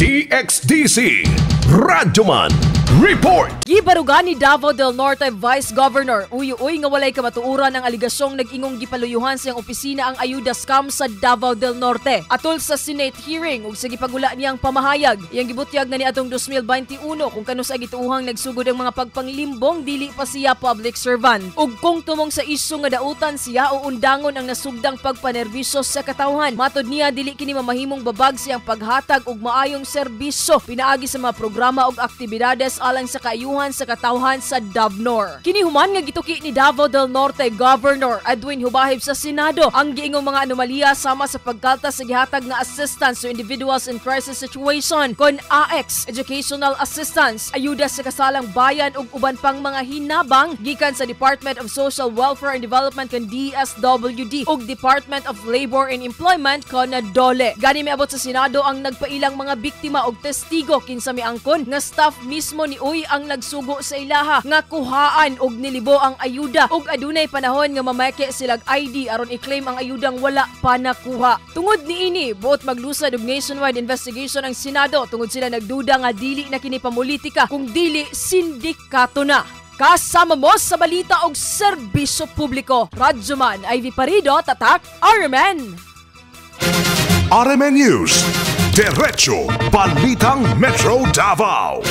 DXDC Radyoman Report. Gibarugan ni Davao del Norte Vice Governor Uy nga walay kamatuoran ang aligasyong nag-ingong gipaluyuhan sa iyang opisina ang ayuda scam sa Davao del Norte. Atol sa Senate hearing ug sa gipagula niyang pamahayag, iyang gibutyag na niadtong 2021 kung kano sa gituuhang nagsugod ang mga pagpanglimbong dili pa siya public servant. Ug kung tumong sa isyu nga dautan siya o undangon ang nasugdang pagpanerbisyo sa katawhan. Matod niya dili kini mamahimong babag siyang paghatag og maayong serbisyo pinaagi sa mga programa ug aktibidades alang sa kaayuhan sa katawhan sa DAVNOR. Kini human nga gituki ni Davao del Norte Governor Edwin Hubahib sa Senado ang giingong mga anomalya sama sa pagkaltas sa gihatag nga assistance to individuals in crisis situation kon AX, educational assistance, ayuda sa kasalang bayan ug uban pang mga hinabang gikan sa Department of Social Welfare and Development kon DSWD ug Department of Labor and Employment kon DOLE. Gani miabot sa Senado ang nagpailang mga biktima ug testigo kinsa miangkon nga staff mismo ni Uy ang nagsugo sa ilaha nga kuhaan og nilibo ang ayuda ug adunay panahon nga mamake silag ID aron i-claim ang ayudang wala pa nakuha. Tungod niini, buot maglusad og nationwide investigation ang Senado tungod sila nagduda nga dili na kini pamulitika kung dili sindikato na. Kasama mo sa balita og serbisyo publiko. Radyoman Ivy Parido, Tatak, RMN. RMN News. Diretso Balitang Metro Davao.